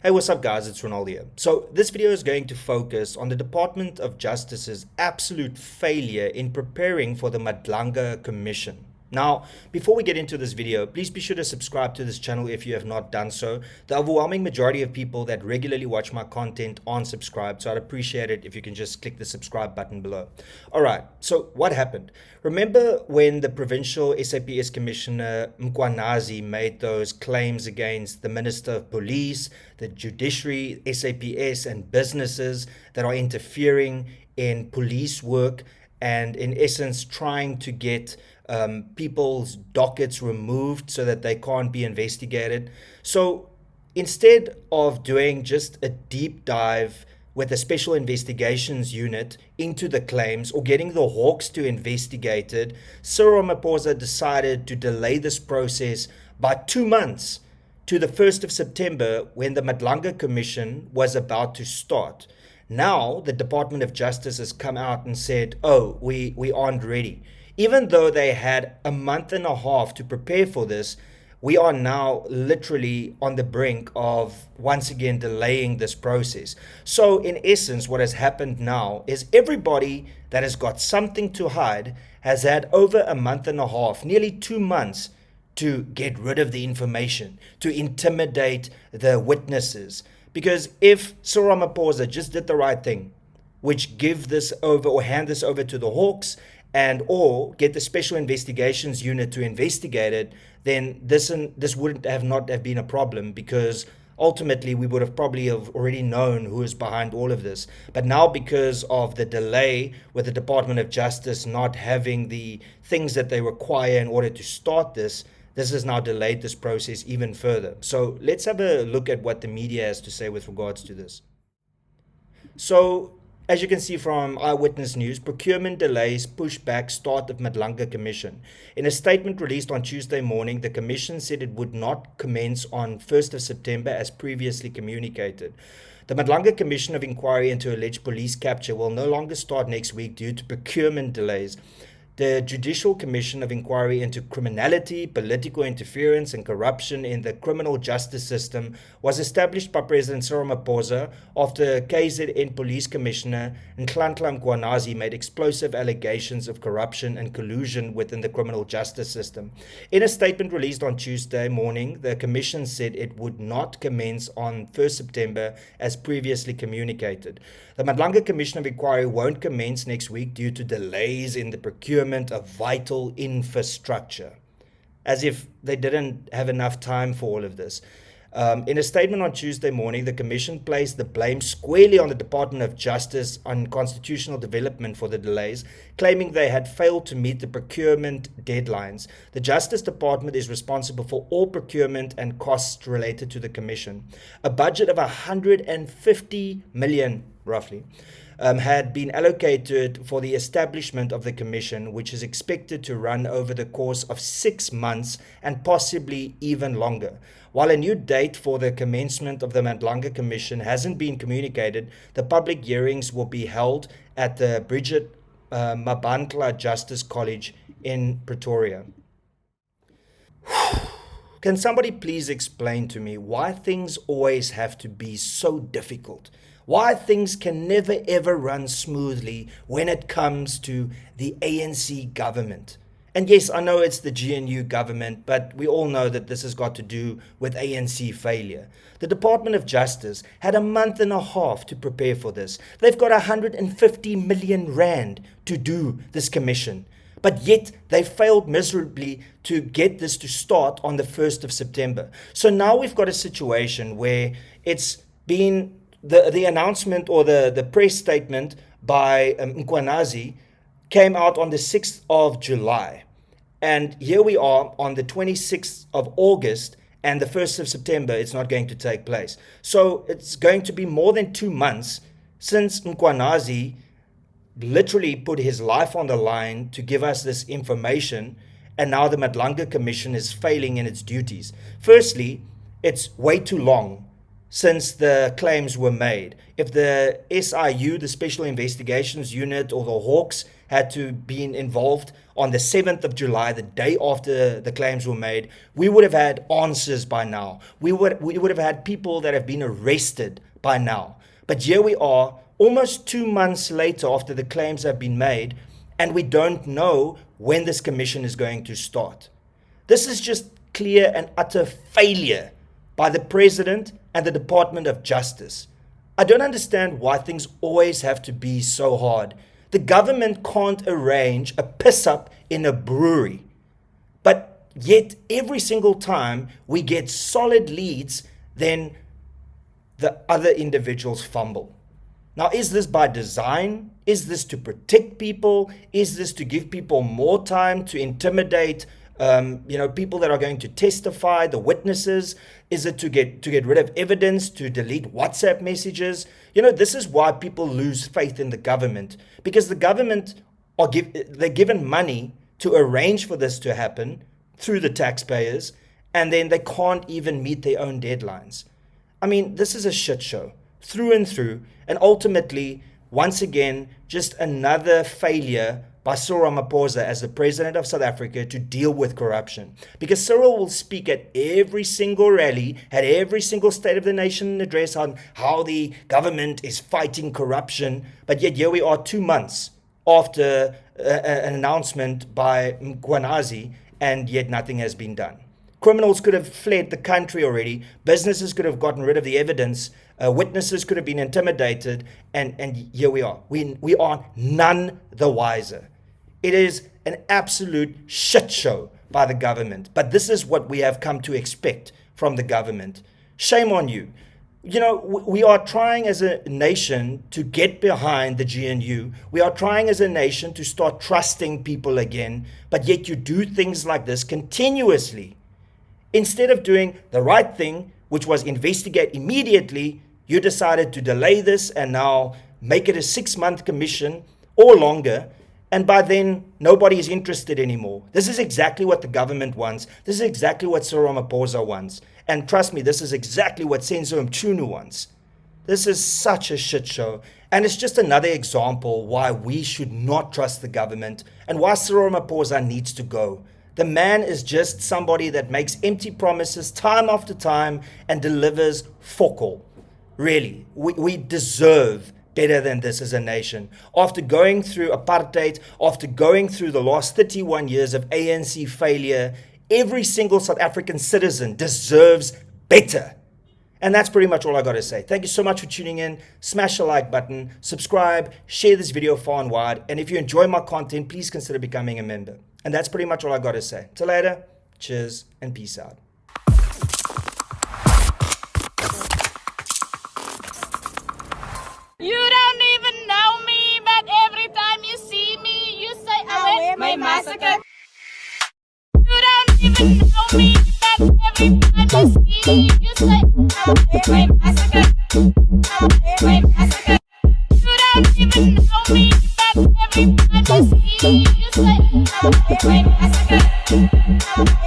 Hey, what's up guys, it's Renaldo here. So this video is going to focus on the Department of Justice's absolute failure in preparing for the Madlanga Commission. Now, before we get into this video, please be sure to subscribe to this channel if you have not done so. The overwhelming majority of people that regularly watch my content aren't subscribed, so I'd appreciate it if you can just click the subscribe button below. Alright, so what happened? Remember when the Provincial SAPS Commissioner Mkhwanazi made those claims against the Minister of Police, the Judiciary, SAPS, and businesses that are interfering in police work and in essence trying to get people's dockets removed so that they can't be investigated? So instead of doing just a deep dive with a special investigations unit into the claims or getting the Hawks to investigate it, Cyril Ramaphosa decided to delay this process by 2 months to the 1st of September when the Madlanga Commission was about to start. Now the Department of Justice has come out and said, oh, we aren't ready. Even though they had a month and a half to prepare for this, we are now literally on the brink of once again delaying this process. So in essence, what has happened now is everybody that has got something to hide has had over a month and a half, nearly 2 months, to get rid of the information, to intimidate the witnesses. Because if Cyril Ramaphosa just did the right thing, which give this over or hand this over to the Hawks and or get the Special Investigations Unit to investigate it, then this wouldn't have not have been a problem, because ultimately we would have probably have already known who is behind all of this. But now, because of the delay with the Department of Justice not having the things that they require in order to start this has now delayed this process even further. So let's have a look at what the media has to say with regards to this. So as you can see from Eyewitness News, procurement delays push back start of Madlanga Commission. In a statement released on Tuesday morning, the Commission said it would not commence on 1st of September as previously communicated. The Madlanga Commission of Inquiry into alleged police capture will no longer start next week due to procurement delays. The Judicial Commission of Inquiry into Criminality, Political Interference and Corruption in the Criminal Justice System was established by President Cyril Ramaphosa after KZN Police Commissioner Madlanga Commission made explosive allegations of corruption and collusion within the criminal justice system. In a statement released on Tuesday morning, the Commission said it would not commence on 1st September as previously communicated. The Madlanga Commission of Inquiry won't commence next week due to delays in the procurement of vital infrastructure. As if they didn't have enough time for all of this. In a statement on Tuesday morning, the Commission placed the blame squarely on the Department of Justice on constitutional development for the delays, claiming they had failed to meet the procurement deadlines. The Justice Department is responsible for all procurement and costs related to the Commission. A budget of 150 million, roughly, had been allocated for the establishment of the Commission, which is expected to run over the course of 6 months and possibly even longer. While a new date for the commencement of the Madlanga Commission hasn't been communicated, the public hearings will be held at the Bridget Mabantla Justice College in Pretoria. Can somebody please explain to me why things always have to be so difficult? Why things can never ever run smoothly when it comes to the ANC government? And yes, I know it's the GNU government, but we all know that this has got to do with ANC failure. The Department of Justice had a month and a half to prepare for this. They've got 150 million rand to do this commission. But yet they failed miserably to get this to start on the 1st of September. So now we've got a situation where it's been the announcement or the press statement by Mkhwanazi came out on the 6th of July. And here we are on the 26th of August and the 1st of September, it's not going to take place. So it's going to be more than 2 months since Mkhwanazi literally put his life on the line to give us this information, and now the Madlanga Commission is failing in its duties. Firstly, it's way too long since the claims were made. If the SIU, the Special Investigations Unit, or the Hawks had to be involved on the 7th of July, the day after the claims were made, we would have had answers by now. We would have had people that have been arrested by now. But here we are, almost 2 months later after the claims have been made, and we don't know when this commission is going to start. This is just clear and utter failure by the President and the Department of Justice. I don't understand why things always have to be so hard. The government can't arrange a piss-up in a brewery. But yet, every single time we get solid leads, then the other individuals fumble. Now, is this by design? Is this to protect people? Is this to give people more time to intimidate people that are going to testify, the witnesses? Is it to get rid of evidence, to delete WhatsApp messages? This is why people lose faith in the government, because the government they're given money to arrange for this to happen through the taxpayers, and then they can't even meet their own deadlines. I mean, this is a shit show through and through, and ultimately, once again, just another failure by Cyril Ramaphosa as the President of South Africa to deal with corruption. Because Cyril will speak at every single rally, at every single State of the Nation address on how the government is fighting corruption. But yet here we are 2 months after an announcement by mkhwanazi, and yet nothing has been done. Criminals could have fled the country already. Businesses could have gotten rid of the evidence. Witnesses could have been intimidated. And here we are. We are none the wiser. It is an absolute shit show by the government. But this is what we have come to expect from the government. Shame on you. We are trying as a nation to get behind the GNU. We are trying as a nation to start trusting people again. But yet you do things like this continuously. Instead of doing the right thing, which was investigate immediately, you decided to delay this and now make it a 6-month commission or longer. And by then, nobody is interested anymore. This is exactly what the government wants. This is exactly what Cyril Ramaphosa wants. And trust me, this is exactly what Senzo Mchunu wants. This is such a shit show. And it's just another example why we should not trust the government and why Cyril Ramaphosa needs to go. The man is just somebody that makes empty promises time after time and delivers fuck all. Really, we deserve better than this as a nation. After going through apartheid, after going through the last 31 years of ANC failure, every single South African citizen deserves better. And that's pretty much all I got to say. Thank you so much for tuning in. Smash the like button, subscribe, share this video far and wide. And if you enjoy my content, please consider becoming a member. And that's pretty much all I got to say. Till later, cheers and peace out. You don't even know me, but every time you see me, you say, I went my massacre. You don't even know me, but every time you see me, you say, I went my massacre. My massacre. You don't even know me, but every time you see me, you say, I went my massacre.